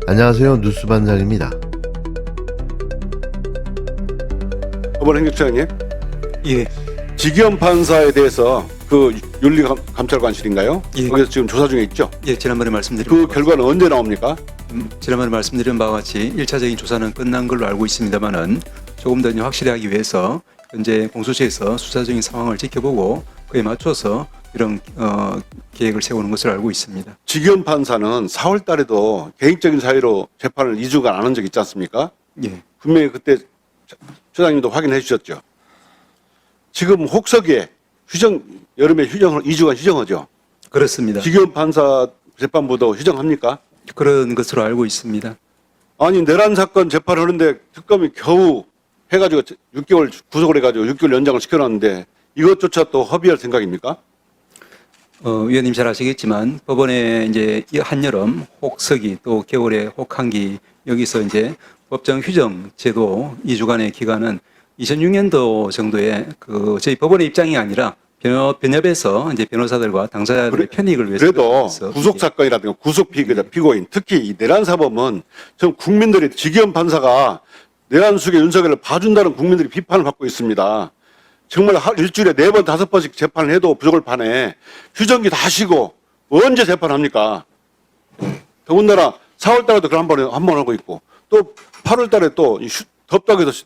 안녕하세요. 뉴스반장입니다. 법원 행정처장님, 예, 지기현 판사에 대해서 그 윤리감찰관실인가요? 예. 거기서 지금 조사 중에 있죠? 예, 지난번에 말씀드린 그 바와 결과는 언제 나옵니까? 지난번에 말씀드린 바와 같이 1차적인 조사는 끝난 걸로 알고 있습니다만은 조금 더 확실하기 위해서 현재 공소시에서 수사적인 상황을 지켜보고 그에 맞춰서 이런 계획을 세우는 것을 알고 있습니다. 지기현 판사는 4월 달에도 개인적인 사유로 재판을 2주간 안 한 적 있지 않습니까? 예, 분명히 그때 처장님도 확인해 주셨죠? 지금 혹서기에 여름에 2주간 휴정하죠? 그렇습니다. 지기현 판사 재판부도 휴정합니까? 그런 것으로 알고 있습니다. 아니, 내란 사건 재판을 하는데 특검이 겨우 해가지고 6개월 구속을 해가지고 6개월 연장을 시켜놨는데 이것조차 또 허비할 생각입니까? 위원님 잘 아시겠지만 법원에 이제 한여름 혹서기 또 겨울에 혹한기 여기서 이제 법정 휴정 제도 2주간의 기간은 2006년도 정도에 저희 법원의 입장이 아니라 변협에서 이제 변호사들과 당사자들의 편익을 위해서 그래도 구속 사건이라든가 구속 피고인 특히 이 내란 사범은 전 국민들이 지기현 판사가 내란 수계 윤석열을 봐준다는 국민들이 비판을 받고 있습니다. 정말 일주일에 4번, 5번씩 재판을 해도 부족할 판에 휴정기 다 쉬고 언제 재판합니까? 더군다나 4월 달에도 그걸 한 번 하고 있고 또 8월 달에 또 덥다고 해서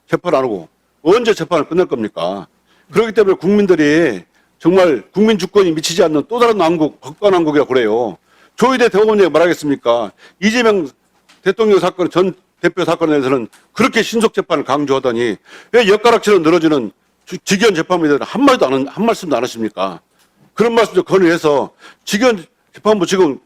재판 안 하고 언제 재판을 끝낼 겁니까? 그렇기 때문에 국민들이 정말 국민 주권이 미치지 않는 또 다른 왕국, 법관왕국이라고 그래요. 조희대 대법원장이 말하겠습니까? 이재명 대통령 사건, 전 대표 사건에 대해서는 그렇게 신속 재판을 강조하더니 왜 엿가락처럼 늘어지는 지기현 재판부에 대해서 한 말씀도 안 하십니까? 그런 말씀 좀 건의해서 지기현 재판부 지금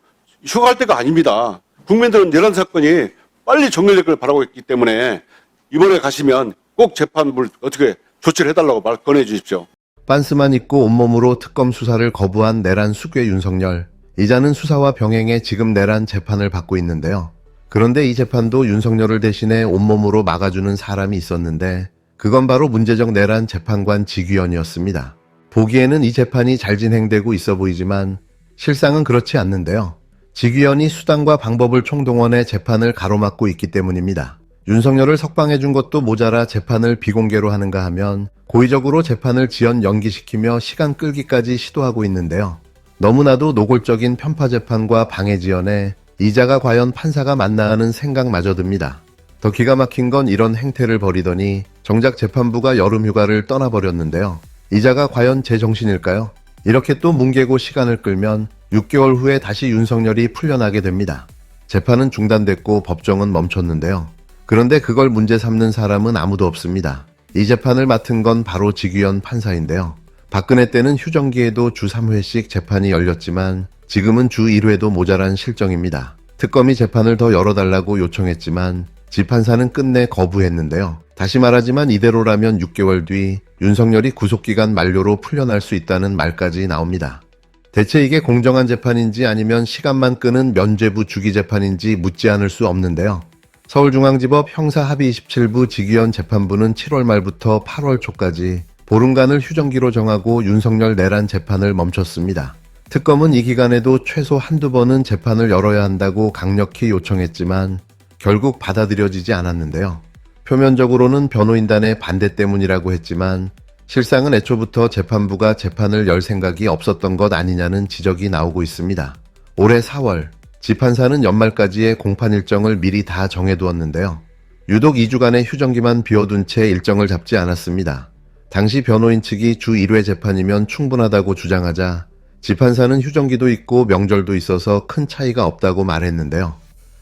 휴가할 때가 아닙니다. 국민들은 내란 사건이 빨리 종료될 걸 바라고 있기 때문에 이번에 가시면 꼭 재판부를 어떻게 조치를 해달라고 권해 주십시오. 빤스만 입고 온몸으로 특검 수사를 거부한 내란 수괴 윤석열. 이자는 수사와 병행해 지금 내란 재판을 받고 있는데요. 그런데 이 재판도 윤석열을 대신해 온몸으로 막아주는 사람이 있었는데 그건 바로 문제적 내란 재판관 지귀현이었습니다. 보기에는 이 재판이 잘 진행되고 있어 보이지만 실상은 그렇지 않는데요. 지귀현이 수단과 방법을 총동원해 재판을 가로막고 있기 때문입니다. 윤석열을 석방해준 것도 모자라 재판을 비공개로 하는가 하면 고의적으로 재판을 지연 연기시키며 시간 끌기까지 시도하고 있는데요. 너무나도 노골적인 편파 재판과 방해 지연에 이자가 과연 판사가 맞나 하는 생각마저 듭니다. 더 기가 막힌 건 이런 행태를 벌이더니 정작 재판부가 여름 휴가를 떠나버렸는데요. 이자가 과연 제정신일까요? 이렇게 또 뭉개고 시간을 끌면 6개월 후에 다시 윤석열이 풀려나게 됩니다. 재판은 중단됐고 법정은 멈췄는데요. 그런데 그걸 문제 삼는 사람은 아무도 없습니다. 이 재판을 맡은 건 바로 지귀현 판사인데요. 박근혜 때는 휴정기에도 주 3회씩 재판이 열렸지만 지금은 주 1회도 모자란 실정입니다. 특검이 재판을 더 열어달라고 요청했지만 지판사는 끝내 거부했는데요. 다시 말하지만 이대로라면 6개월 뒤 윤석열이 구속기간 만료로 풀려날 수 있다는 말까지 나옵니다. 대체 이게 공정한 재판인지 아니면 시간만 끄는 면죄부 주기 재판인지 묻지 않을 수 없는데요. 서울중앙지법 형사합의 27부 지귀현 재판부는 7월 말부터 8월 초까지 보름간을 휴정기로 정하고 윤석열 내란 재판을 멈췄습니다. 특검은 이 기간에도 최소 한두 번은 재판을 열어야 한다고 강력히 요청했지만 결국 받아들여지지 않았는데요. 표면적으로는 변호인단의 반대 때문이라고 했지만 실상은 애초부터 재판부가 재판을 열 생각이 없었던 것 아니냐는 지적이 나오고 있습니다. 올해 4월 지판사는 연말까지의 공판 일정을 미리 다 정해두었는데요. 유독 2주간의 휴정기만 비워둔 채 일정을 잡지 않았습니다. 당시 변호인 측이 주 1회 재판이면 충분하다고 주장하자 지판사는 휴정기도 있고 명절도 있어서 큰 차이가 없다고 말했는데요.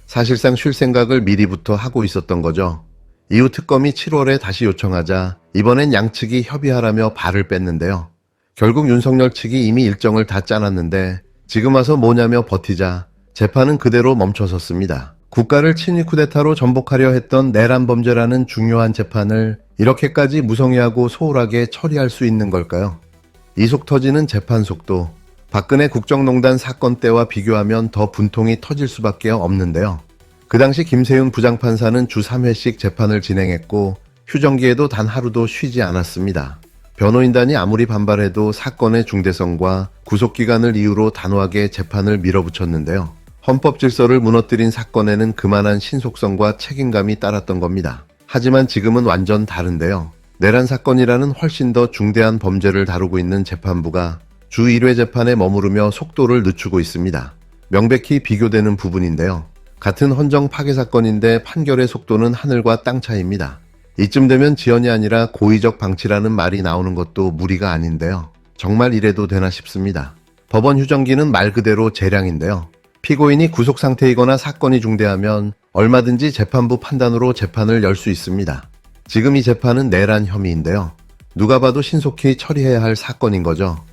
사실상 쉴 생각을 미리부터 하고 있었던 거죠. 이후 특검이 7월에 다시 요청하자 이번엔 양측이 협의하라며 발을 뺐는데요. 결국 윤석열 측이 이미 일정을 다 짜놨는데 지금 와서 뭐냐며 버티자 재판은 그대로 멈춰섰습니다. 국가를 친위 쿠데타로 전복하려 했던 내란 범죄라는 중요한 재판을 이렇게까지 무성의하고 소홀하게 처리할 수 있는 걸까요? 이속 터지는 재판 속도, 박근혜 국정농단 사건 때와 비교하면 더 분통이 터질 수밖에 없는데요. 그 당시 김세윤 부장판사는 주 3회씩 재판을 진행했고 휴정기에도 단 하루도 쉬지 않았습니다. 변호인단이 아무리 반발해도 사건의 중대성과 구속기간을 이유로 단호하게 재판을 밀어붙였는데요. 헌법 질서를 무너뜨린 사건에는 그만한 신속성과 책임감이 따랐던 겁니다. 하지만 지금은 완전 다른데요. 내란 사건이라는 훨씬 더 중대한 범죄를 다루고 있는 재판부가 주 1회 재판에 머무르며 속도를 늦추고 있습니다. 명백히 비교되는 부분인데요. 같은 헌정 파괴 사건인데 판결의 속도는 하늘과 땅 차이입니다. 이쯤 되면 지연이 아니라 고의적 방치라는 말이 나오는 것도 무리가 아닌데요. 정말 이래도 되나 싶습니다. 법원 휴정기는 말 그대로 재량인데요. 피고인이 구속 상태이거나 사건이 중대하면 얼마든지 재판부 판단으로 재판을 열 수 있습니다. 지금 이 재판은 내란 혐의인데요. 누가 봐도 신속히 처리해야 할 사건인 거죠.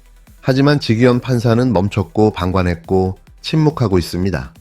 하지만 지기현 판사는 멈췄고 방관했고 침묵하고 있습니다.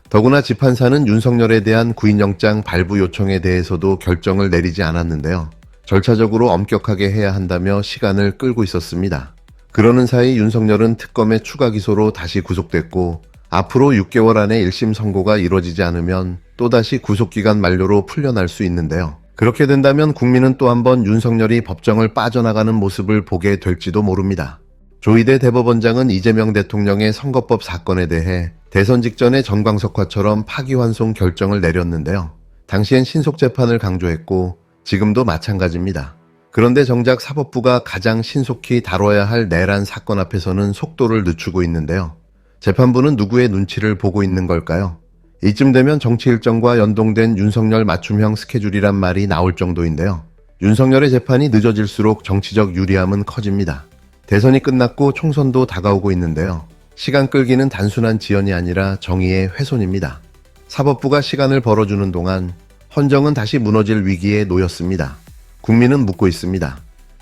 더구나 지판사는 윤석열에 대한 구인영장 발부 요청에 대해서도 결정을 내리지 않았는데요. 절차적으로 엄격하게 해야 한다며 시간을 끌고 있었습니다. 그러는 사이 윤석열은 특검의 추가 기소로 다시 구속됐고 앞으로 6개월 안에 1심 선고가 이뤄지지 않으면 또다시 구속기간 만료로 풀려날 수 있는데요. 그렇게 된다면 국민은 또 한 번 윤석열이 법정을 빠져나가는 모습을 보게 될지도 모릅니다. 조희대 대법원장은 이재명 대통령의 선거법 사건에 대해 대선 직전에 전광석화처럼 파기환송 결정을 내렸는데요. 당시엔 신속재판을 강조했고 지금도 마찬가지입니다. 그런데 정작 사법부가 가장 신속히 다뤄야 할 내란 사건 앞에서는 속도를 늦추고 있는데요. 재판부는 누구의 눈치를 보고 있는 걸까요? 이쯤 되면 정치 일정과 연동된 윤석열 맞춤형 스케줄이란 말이 나올 정도인데요. 윤석열의 재판이 늦어질수록 정치적 유리함은 커집니다. 대선이 끝났고 총선도 다가오고 있는데요. 시간 끌기는 단순한 지연이 아니라 정의의 훼손입니다. 사법부가 시간을 벌어주는 동안 헌정은 다시 무너질 위기에 놓였습니다. 국민은 묻고 있습니다.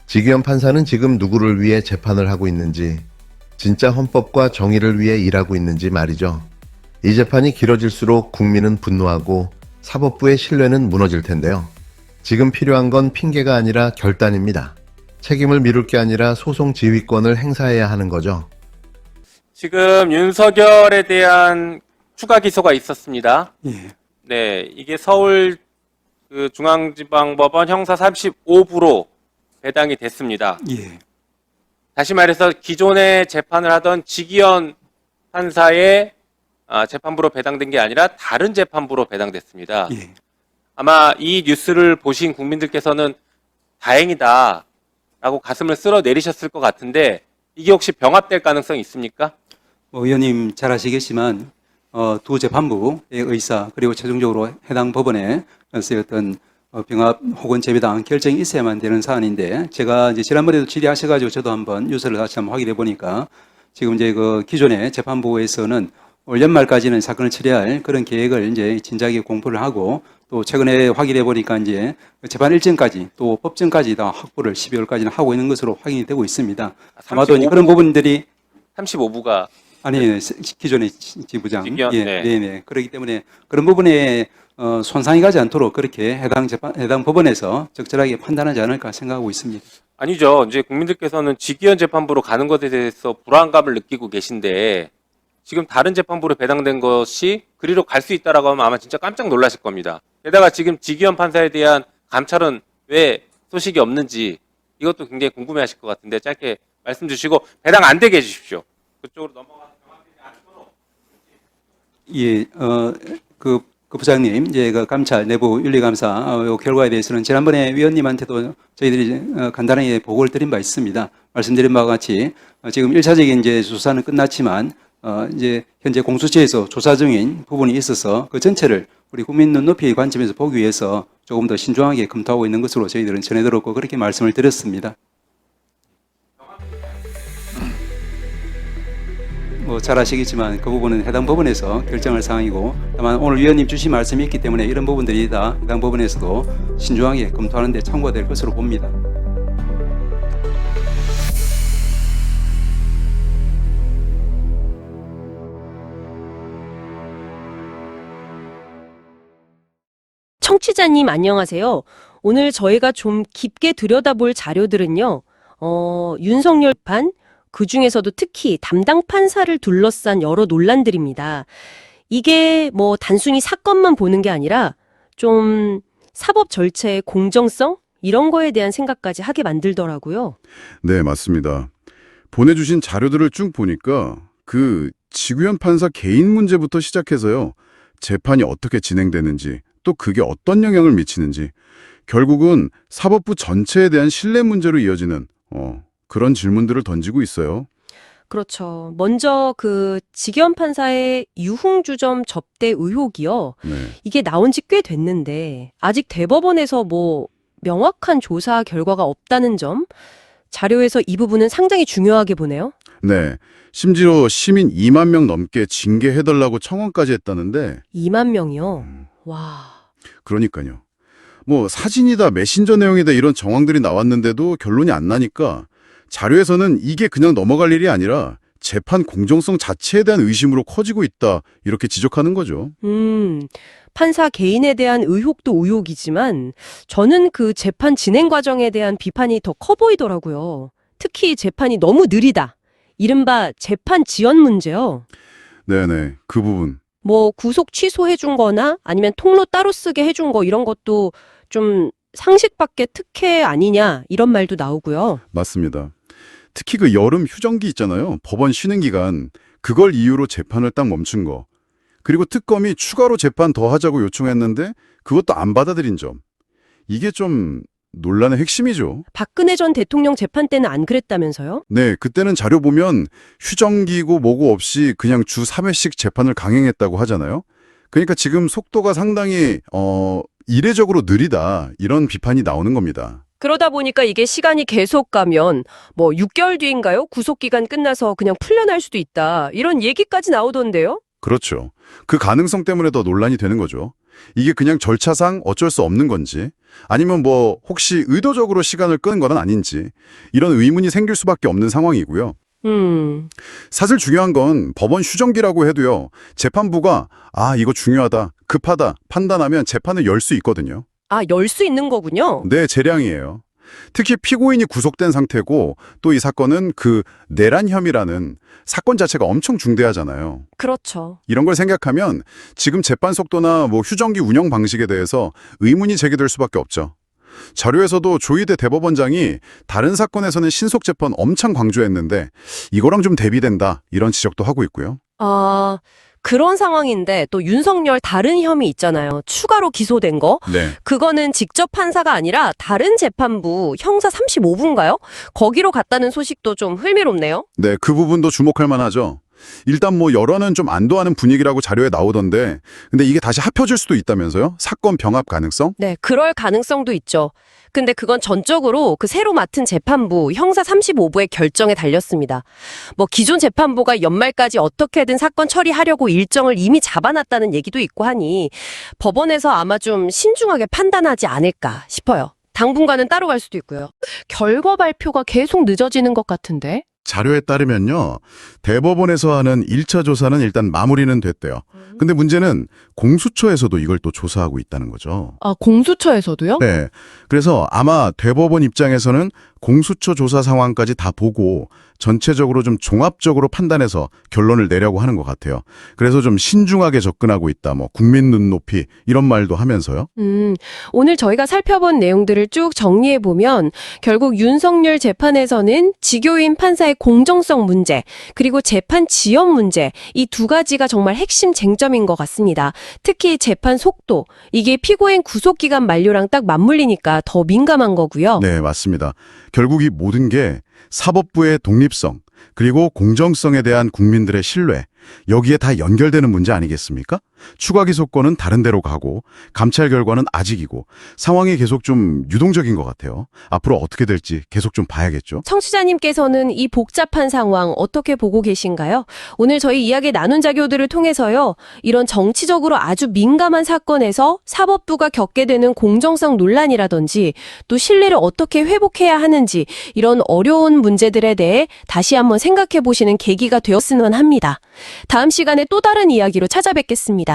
지기현 판사는 지금 누구를 위해 재판을 하고 있는지, 진짜 헌법과 정의를 위해 일하고 있는지 말이죠. 이 재판이 길어질수록 국민은 분노하고 사법부의 신뢰는 무너질 텐데요. 지금 필요한 건 핑계가 아니라 결단입니다. 책임을 미룰 게 아니라 소송 지휘권을 행사해야 하는 거죠. 지금 윤석열에 대한 추가 기소가 있었습니다. 예. 네, 이게 서울 중앙지방법원 형사 35부로 배당이 됐습니다. 예. 다시 말해서 기존에 재판을 하던 지기현 판사의 재판부로 배당된 게 아니라 다른 재판부로 배당됐습니다. 예. 아마 이 뉴스를 보신 국민들께서는 다행이다라고 가슴을 쓸어 내리셨을 것 같은데 이게 혹시 병합될 가능성이 있습니까? 의원님 잘 아시겠지만 두 재판부의 의사 그리고 최종적으로 해당 법원의 어떤 병합 혹은 재배당 결정이 있어야만 되는 사안인데 제가 이제 지난번에도 질의하셔가지고 저도 한번 뉴스를 다시 한번 확인해 보니까 지금 이제 그 기존의 재판부에서는 올 연말까지는 사건을 처리할 그런 계획을 이제 진작에 공포를 하고 또 최근에 확인해 보니까 이제 재판 일정까지 또 법정까지 다 확보를 12월까지는 하고 있는 것으로 확인이 되고 있습니다. 아마도 이제 그런 부분들이 35부가 아니 기존의 지부장 지기현, 예, 네. 네. 그렇기 때문에 그런 부분에 손상이 가지 않도록 그렇게 해당 법원에서 적절하게 판단하지 않을까 생각하고 있습니다. 아니죠. 이제 국민들께서는 지기현 재판부로 가는 것에 대해서 불안감을 느끼고 계신데 지금 다른 재판부로 배당된 것이 그리로 갈 수 있다라고 하면 아마 진짜 깜짝 놀라실 겁니다. 게다가 지금 지기현 판사에 대한 감찰은 왜 소식이 없는지 이것도 굉장히 궁금해하실 것 같은데 짧게 말씀 주시고 배당 안 되게 해주십시오. 그쪽으로 넘어가서 병합되지 않도록. 예, 그 부장님, 이제 그 감찰 내부 윤리감사 요 결과에 대해서는 지난번에 위원님한테도 저희들이 간단하게 보고를 드린 바 있습니다. 말씀드린 바와 같이 지금 1차적인 이제 조사는 끝났지만 이제 현재 공수처에서 조사 중인 부분이 있어서 그 전체를 우리 국민 눈높이의 관점에서 보기 위해서 조금 더 신중하게 검토하고 있는 것으로 저희들은 전해들었고 그렇게 말씀을 드렸습니다. 뭐 잘 아시겠지만 그 부분은 해당 법원에서 결정할 사항이고 다만 오늘 위원님 주신 말씀이 있기 때문에 이런 부분들이 다 해당 법원에서도 신중하게 검토하는 데 참고가 될 것으로 봅니다. 청취자님 안녕하세요. 오늘 저희가 좀 깊게 들여다볼 자료들은요. 윤석열 판, 그중에서도 특히 담당 판사를 둘러싼 여러 논란들입니다. 이게 뭐 단순히 사건만 보는 게 아니라 좀 사법 절차의 공정성, 이런 거에 대한 생각까지 하게 만들더라고요. 네, 맞습니다. 보내주신 자료들을 쭉 보니까 그 지구현 판사 개인 문제부터 시작해서요. 재판이 어떻게 진행되는지, 또 그게 어떤 영향을 미치는지, 결국은 사법부 전체에 대한 신뢰 문제로 이어지는 그런 질문들을 던지고 있어요. 그렇죠. 먼저 그 직연 판사의 유흥주점 접대 의혹이요. 네. 이게 나온 지 꽤 됐는데 아직 대법원에서 뭐 명확한 조사 결과가 없다는 점, 자료에서 이 부분은 상당히 중요하게 보네요. 네. 심지어 시민 2만 명 넘게 징계해달라고 청원까지 했다는데 2만 명이요. 와. 그러니까요. 뭐 사진이다 메신저 내용이다 이런 정황들이 나왔는데도 결론이 안 나니까 자료에서는 이게 그냥 넘어갈 일이 아니라 재판 공정성 자체에 대한 의심으로 커지고 있다 이렇게 지적하는 거죠. 판사 개인에 대한 의혹도 의혹이지만 저는 그 재판 진행 과정에 대한 비판이 더 커 보이더라고요. 특히 재판이 너무 느리다. 이른바 재판 지연 문제요. 네네. 그 부분. 뭐 구속 취소해준 거나 아니면 통로 따로 쓰게 해준 거 이런 것도 좀 상식 밖의 특혜 아니냐 이런 말도 나오고요. 맞습니다. 특히 그 여름 휴정기 있잖아요. 법원 쉬는 기간. 그걸 이유로 재판을 딱 멈춘 거. 그리고 특검이 추가로 재판 더 하자고 요청했는데 그것도 안 받아들인 점. 이게 좀 논란의 핵심이죠. 박근혜 전 대통령 재판 때는 안 그랬다면서요? 네, 그때는 자료 보면 휴정기고 뭐고 없이 그냥 주 3회씩 재판을 강행했다고 하잖아요. 그러니까 지금 속도가 상당히 이례적으로 느리다 이런 비판이 나오는 겁니다. 그러다 보니까 이게 시간이 계속 가면 뭐 6개월 뒤인가요? 구속기간 끝나서 그냥 풀려날 수도 있다. 이런 얘기까지 나오던데요? 그렇죠. 그 가능성 때문에 더 논란이 되는 거죠. 이게 그냥 절차상 어쩔 수 없는 건지 아니면 뭐 혹시 의도적으로 시간을 끄는 건 아닌지 이런 의문이 생길 수밖에 없는 상황이고요. 사실 중요한 건 법원 휴정기라고 해도요. 재판부가 이거 중요하다, 급하다 판단하면 재판을 열 수 있거든요. 열 수 있는 거군요. 네, 재량이에요. 특히 피고인이 구속된 상태고 또 이 사건은 그 내란 혐의라는 사건 자체가 엄청 중대하잖아요. 그렇죠. 이런 걸 생각하면 지금 재판 속도나 뭐 휴정기 운영 방식에 대해서 의문이 제기될 수밖에 없죠. 자료에서도 조희대 대법원장이 다른 사건에서는 신속 재판 엄청 강조했는데 이거랑 좀 대비된다 이런 지적도 하고 있고요. 그런 상황인데 또 윤석열 다른 혐의 있잖아요. 추가로 기소된 거. 네. 그거는 직접 판사가 아니라 다른 재판부 형사 35부인가요? 거기로 갔다는 소식도 좀 흥미롭네요. 네, 그 부분도 주목할 만하죠. 일단 뭐 여론은 좀 안도하는 분위기라고 자료에 나오던데 근데 이게 다시 합쳐질 수도 있다면서요? 사건 병합 가능성? 네, 그럴 가능성도 있죠. 근데 그건 전적으로 그 새로 맡은 재판부 형사 35부의 결정에 달렸습니다. 뭐 기존 재판부가 연말까지 어떻게든 사건 처리하려고 일정을 이미 잡아놨다는 얘기도 있고 하니 법원에서 아마 좀 신중하게 판단하지 않을까 싶어요. 당분간은 따로 갈 수도 있고요. 결과 발표가 계속 늦어지는 것 같은데? 자료에 따르면요. 대법원에서 하는 1차 조사는 일단 마무리는 됐대요. 근데 문제는 공수처에서도 이걸 또 조사하고 있다는 거죠. 공수처에서도요? 네. 그래서 아마 대법원 입장에서는 공수처 조사 상황까지 다 보고 전체적으로 좀 종합적으로 판단해서 결론을 내려고 하는 것 같아요. 그래서 좀 신중하게 접근하고 있다. 뭐 국민 눈높이 이런 말도 하면서요. 오늘 저희가 살펴본 내용들을 쭉 정리해보면 결국 윤석열 재판에서는 지교인 판사의 공정성 문제 그리고 재판 지연 문제 이 두 가지가 정말 핵심 쟁점인 것 같습니다. 특히 재판 속도 이게 피고인 구속기간 만료랑 딱 맞물리니까 더 민감한 거고요. 네, 맞습니다. 결국 이 모든 게 사법부의 독립성 그리고 공정성에 대한 국민들의 신뢰 여기에 다 연결되는 문제 아니겠습니까? 추가 기소권은 다른 데로 가고 감찰 결과는 아직이고 상황이 계속 좀 유동적인 것 같아요. 앞으로 어떻게 될지 계속 좀 봐야겠죠. 청취자님께서는 이 복잡한 상황 어떻게 보고 계신가요? 오늘 저희 이야기 나눈 자료들을 통해서요. 이런 정치적으로 아주 민감한 사건에서 사법부가 겪게 되는 공정성 논란이라든지 또 신뢰를 어떻게 회복해야 하는지 이런 어려운 문제들에 대해 다시 한번 생각해 보시는 계기가 되었으면 합니다. 다음 시간에 또 다른 이야기로 찾아뵙겠습니다.